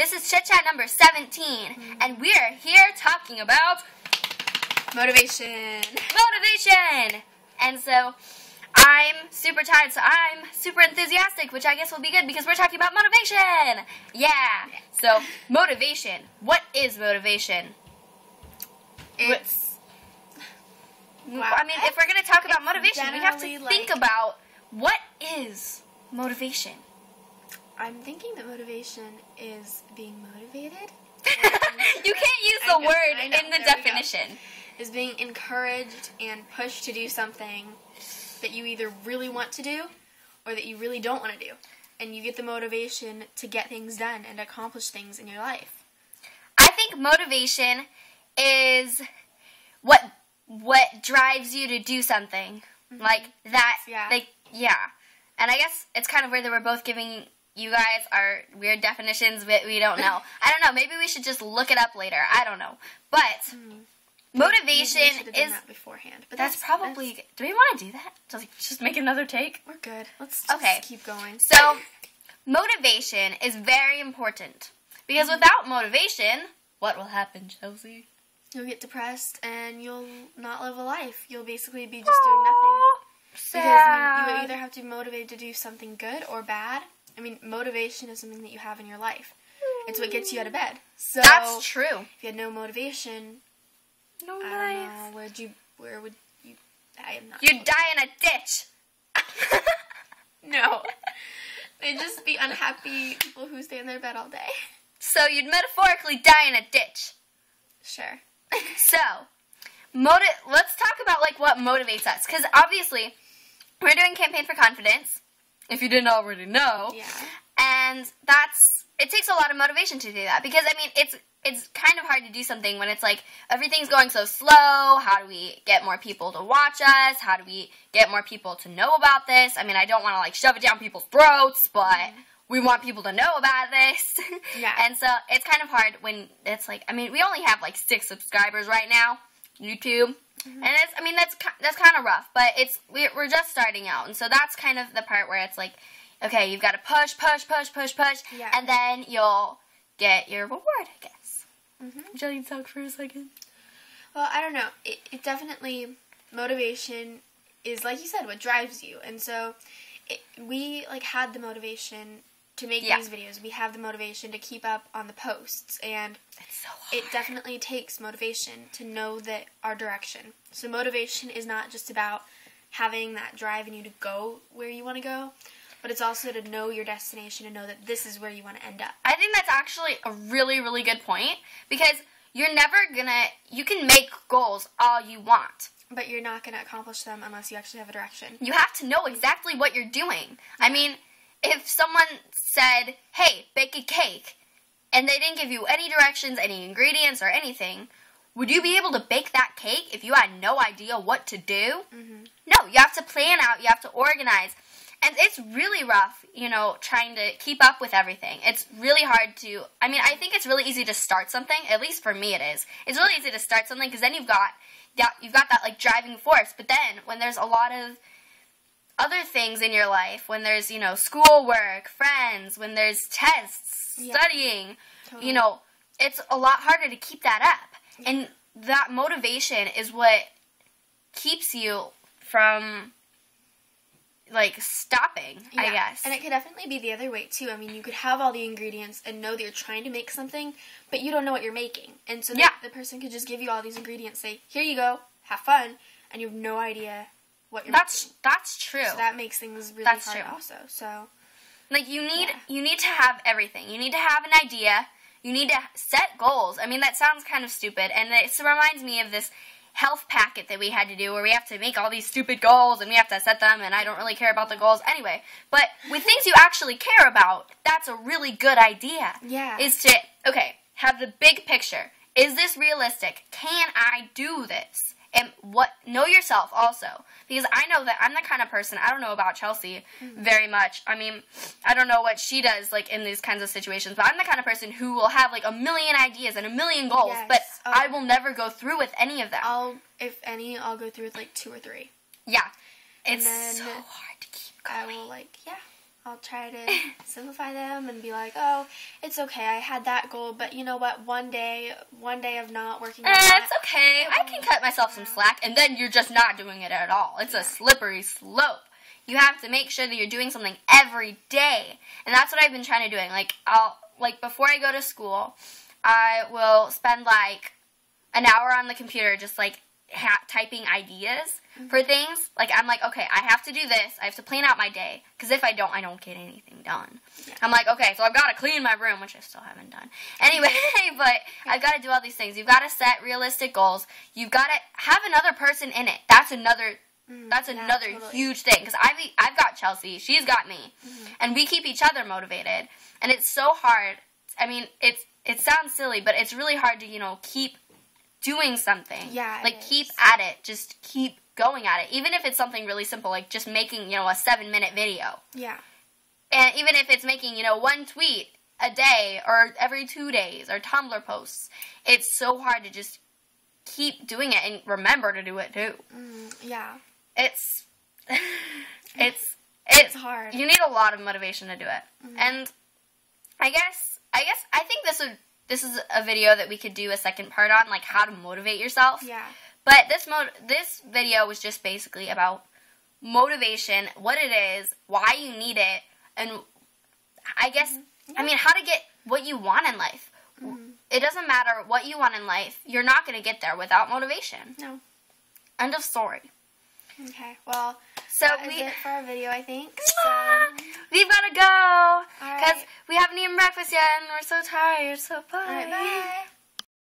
This is ChitChat number 17, and we're here talking about motivation. And so, I'm super tired, so I'm super enthusiastic, which I guess will be good because we're talking about motivation. Yeah. So, motivation. What is motivation? Wow. I mean, if we're going to talk about motivation, we have to think about what is motivation. I'm thinking that motivation is being motivated. You can't use the word in the definition. Is being encouraged and pushed to do something that you either really want to do or that you really don't want to do. And you get the motivation to get things done and accomplish things in your life. I think motivation is what drives you to do something. Mm-hmm. Like that. Yeah. And I guess it's kind of weird that we're both giving you guys our weird definitions, but we don't know. I don't know. Maybe we should just look it up later. I don't know. But motivation is that beforehand. But that's probably. Do we want to do that? Just make another take? We're good. Let's just keep going. So, motivation is very important because without motivation, what will happen, Chelsea? You'll get depressed and you'll not live a life. You'll basically be just doing nothing. Sad. Because you either have to be motivated to do something good or bad. I mean, motivation is something that you have in your life. It's what gets you out of bed. So that's true. If you had no motivation, I don't know, where would you, I am not. You'd die in a ditch. No. They'd just be unhappy people who stay in their bed all day. So you'd metaphorically die in a ditch. Sure. So, let's talk about what motivates us. Because obviously, we're doing Campaign for Confidence, if you didn't already know. Yeah. And it takes a lot of motivation to do that. Because, I mean, it's kind of hard to do something when it's like, everything's going so slow. How do we get more people to watch us? How do we get more people to know about this? I mean, I don't want to, shove it down people's throats, but we want people to know about this. Yeah. And so, it's kind of hard when it's we only have 6 subscribers right now, YouTube. And that's kind of rough, but we're just starting out. And so, that's kind of the part where it's okay, you've got to push, yeah. and then you'll get your reward, I guess. Would you like to talk for a second? Well, I don't know. It definitely, motivation is, like you said, what drives you. And so, we, had the motivation to make these videos. We have the motivation to keep up on the posts. And it's so hard. It definitely takes motivation to know that our direction. So, motivation is not just about having that drive in you to go where you want to go, but it's also to know your destination and know that this is where you want to end up. I think that's actually a really, really good point, because you're never you can make goals all you want, but you're not going to accomplish them unless you actually have a direction. You have to know exactly what you're doing. I mean, if someone said, hey, bake a cake, and they didn't give you any directions, any ingredients, or anything, would you be able to bake that cake if you had no idea what to do? No, you have to plan out, you have to organize. And it's really rough, trying to keep up with everything. It's really hard to, I think it's really easy to start something. At least for me it is. It's really easy to start something because then you've got that driving force. But then when there's a lot of other things in your life, when there's, schoolwork, friends, when there's tests, studying, totally. It's a lot harder to keep that up. Yeah. And that motivation is what keeps you from stopping, I guess. And it could definitely be the other way, too. You could have all the ingredients and know that you're trying to make something, but you don't know what you're making. And so the person could just give you all these ingredients, say, here you go, have fun, and you have no idea what you're making. That's true. So that makes things really hard also. So, you need to have everything. You need to have an idea. You need to set goals. That sounds kind of stupid, and it reminds me of this health packet that we had to do where we have to make all these stupid goals and we have to set them, and I don't really care about the goals anyway. But with things you actually care about, that's a really good idea. Yeah. Is to, have the big picture. Is this realistic? Can I do this? And know yourself also. Because I know that I'm the kind of person, I don't know about Chelsea very much. I don't know what she does, in these kinds of situations. But I'm the kind of person who will have, a million ideas and a million goals. Yes. But I will never go through with any of them. If any, I'll go through with, 2 or 3. Yeah. It's so hard to keep going. I will, I'll try to simplify them and be like, oh, it's okay. I had that goal, but you know what? One day of not working on that. It's okay. I can cut myself some slack, and then you're just not doing it at all. It's a slippery slope. You have to make sure that you're doing something every day, and that's what I've been trying to do. Like before I go to school, I will spend like an hour on the computer just like typing ideas for things. Like, I'm like, okay, I have to do this. I have to plan out my day. Because if I don't get anything done. Yeah. I'm like, okay, so I've got to clean my room, which I still haven't done. Anyway, but I've got to do all these things. You've got to set realistic goals. You've got to have another person in it. That's another totally. Huge thing. Because I've got Chelsea. She's got me. And we keep each other motivated. And it's so hard. I mean, it sounds silly, but it's really hard to, keep doing something. Yeah. Like, keep at it. Just keep going at it. Even if it's something really simple, like just making, a 7-minute video. Yeah. And even if it's making, one tweet a day or every 2 days or Tumblr posts, it's so hard to just keep doing it and remember to do it too. Yeah. It's hard. You need a lot of motivation to do it. And I think this is a video that we could do a second part on, like how to motivate yourself. Yeah. But this video was just basically about motivation, what it is, why you need it, and I guess, how to get what you want in life. It doesn't matter what you want in life. You're not going to get there without motivation. No. End of story. Okay, well, so that is it for our video, I think. So. We've got to go, because we haven't eaten breakfast yet, and we're so tired, so bye. All right, bye.